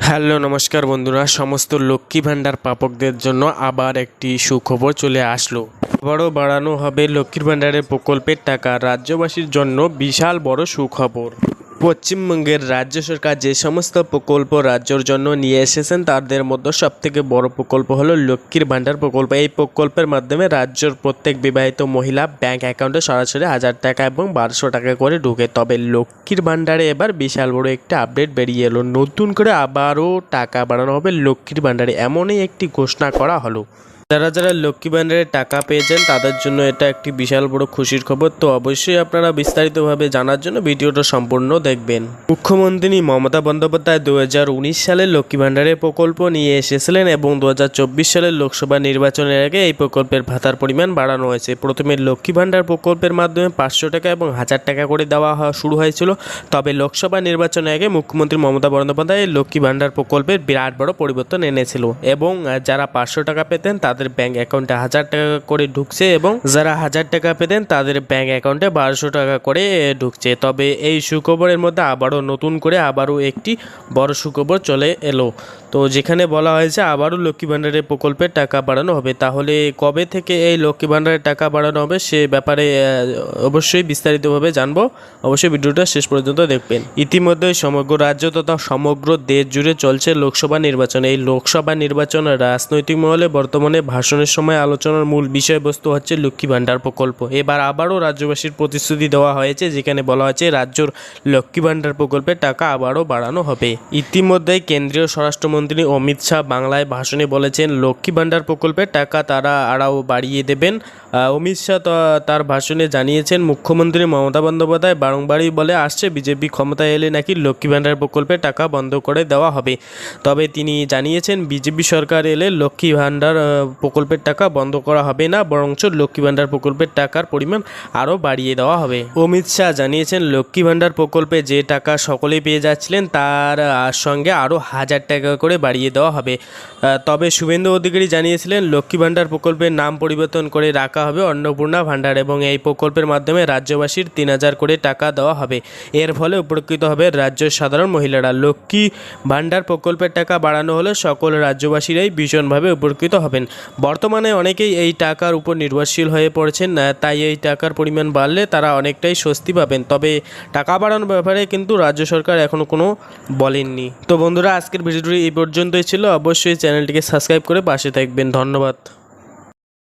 Hello নমস্কার বন্ধুরা, সমস্ত লক্ষ্মী ভাণ্ডার প্রাপকদের জন্য আবার একটি সুখবর চলে আসলো। আবারও বাড়ানো হবে লক্ষ্মীর ভাণ্ডারের প্রকল্পের টাকা। রাজ্যবাসীর জন্য বিশাল বড় সুখবর। পশ্চিমবঙ্গের রাজ্য সরকার যে সমস্ত প্রকল্প রাজ্যের জন্য নিয়ে এসেছেন তাদের মধ্যে সবথেকে বড় প্রকল্প হলো লক্ষ্মীর ভাণ্ডার প্রকল্প। এই প্রকল্পের মাধ্যমে রাজ্যের প্রত্যেক বিবাহিত মহিলা ব্যাংক অ্যাকাউন্টে সরাসরি 1000 টাকা এবং 1200 টাকা করে ঢুকে। তবে লক্ষ্মীর ভাণ্ডারে এবার বিশাল বড় একটা আপডেট বেরিয়ে এলো। নতুন করে আবারও টাকা বাড়ানো হবে লক্ষ্মীর ভাণ্ডারে, এমনই একটি ঘোষণা করা হলো। যারা যারা লক্ষ্মী ভাণ্ডারে টাকা পেয়েছেন তাদের জন্য এটা একটি বিশাল বড় খুশির খবর। তো অবশ্যই আপনারা বিস্তারিতভাবে জানার জন্য ভিডিওটা সম্পূর্ণ দেখবেন। মুখ্যমন্ত্রী মমতা বন্দ্যোপাধ্যায় 2019 সালে লক্ষ্মী ভাণ্ডারের প্রকল্প নিয়ে এসেছিলেন এবং 2024 সালের লোকসভা নির্বাচনের আগে এই প্রকল্পের ভাতার পরিমাণ বাড়ানো হয়েছে। প্রথমে লক্ষ্মী ভাণ্ডার প্রকল্পের মাধ্যমে 500 টাকা এবং 1000 টাকা করে দেওয়া শুরু হয়েছিল। তবে লোকসভা নির্বাচনের আগে মুখ্যমন্ত্রী মমতা বন্দ্যোপাধ্যায় লক্ষ্মী ভাণ্ডার প্রকল্পের বিরাট বড় পরিবর্তন এনেছিল এবং যারা 500 টাকা পেতেন তাদের ব্যাংক অ্যাকাউন্টে 1000 টাকা করে ঢুকছে এবং যারা 1000 টাকা পেতেন তাদের ব্যাংক অ্যাকাউন্টে 1200 টাকা করে ঢুকছে। তবে এই সুখবরের মধ্যে আবারও নতুন করে একটি বড় সুখবর চলে এলো। তো যেখানে বলা হয়েছে আবারও লক্ষ্মী ভাণ্ডারের প্রকল্পের টাকা বাড়ানো হবে। তাহলে কবে থেকে এই লক্ষ্মী ভাণ্ডারের টাকা বাড়ানো হবে সে ব্যাপারে অবশ্যই বিস্তারিতভাবে জানবো। অবশ্যই ভিডিওটা শেষ পর্যন্ত দেখবেন। ইতিমধ্যে সমগ্র রাজ্য তথা সমগ্র দেশ জুড়ে চলছে লোকসভা নির্বাচন। এই লোকসভা নির্বাচন রাজনৈতিক মহলে বর্তমানে ভাষণের সময় আলোচনার মূল বিষয়বস্তু হচ্ছে লক্ষ্মী ভাণ্ডার প্রকল্প। এবার আবারও রাজ্যবাসীর প্রতিশ্রুতি দেওয়া হয়েছে, যেখানে বলা হয়েছে রাজ্যের লক্ষ্মী ভাণ্ডার প্রকল্পের টাকা আবারও বাড়ানো হবে। ইতিমধ্যেই কেন্দ্রীয় স্বরাষ্ট্রমন্ত্রী অমিত শাহ বাংলায় ভাষণে বলেছেন লক্ষ্মী ভাণ্ডার প্রকল্পের টাকা তারা আরও বাড়িয়ে দেবেন। অমিত শাহ তার ভাষণে জানিয়েছেন মুখ্যমন্ত্রী মমতা বন্দ্যোপাধ্যায় বারংবারই বলে আসছে বিজেপি ক্ষমতায় এলে নাকি লক্ষ্মী ভাণ্ডার প্রকল্পের টাকা বন্ধ করে দেওয়া হবে। তবে তিনি জানিয়েছেন বিজেপি সরকার এলে লক্ষ্মী ভাণ্ডার প্রকল্পের টাকা বন্ধ করা হবে না, বরঞ্চ লক্ষ্মী ভাণ্ডার প্রকল্পের টাকার পরিমাণ আরও বাড়িয়ে দেওয়া হবে। অমিত শাহ জানিয়েছেন লক্ষ্মী ভাণ্ডার প্রকল্পে যে টাকা সকলেই পেয়ে যাচ্ছিলেন তার সঙ্গে আরও 1000 টাকা করে বাড়িয়ে দেওয়া হবে। তবে শুভেন্দু অধিকারী জানিয়েছিলেন লক্ষ্মী ভাণ্ডার প্রকল্পের নাম পরিবর্তন করে রাখা হবে অন্নপূর্ণা ভাণ্ডার এবং এই প্রকল্পের মাধ্যমে রাজ্যবাসীর 3000 করে টাকা দেওয়া হবে। এর ফলে উপকৃত হবে রাজ্যের সাধারণ মহিলারা। লক্ষ্মী ভাণ্ডার প্রকল্পের টাকা বাড়ানো হলে সকল রাজ্যবাসীরাই ভীষণভাবে উপকৃত হবেন। বর্তমানে অনেকেই এই টাকার উপর নির্ভরশীল হয়ে পড়েছেন, তাই এই টাকার পরিমাণ বাড়লে তারা অনেকটাই স্বস্তি পাবেন। তবে টাকা বাড়ানোর ব্যাপারে কিন্তু রাজ্য সরকার এখনও কোনো বলেননি। তো বন্ধুরা, আজকের ভিডিওটি এই পর্যন্তই ছিল। অবশ্যই চ্যানেলটিকে সাবস্ক্রাইব করে পাশে থাকবেন। ধন্যবাদ।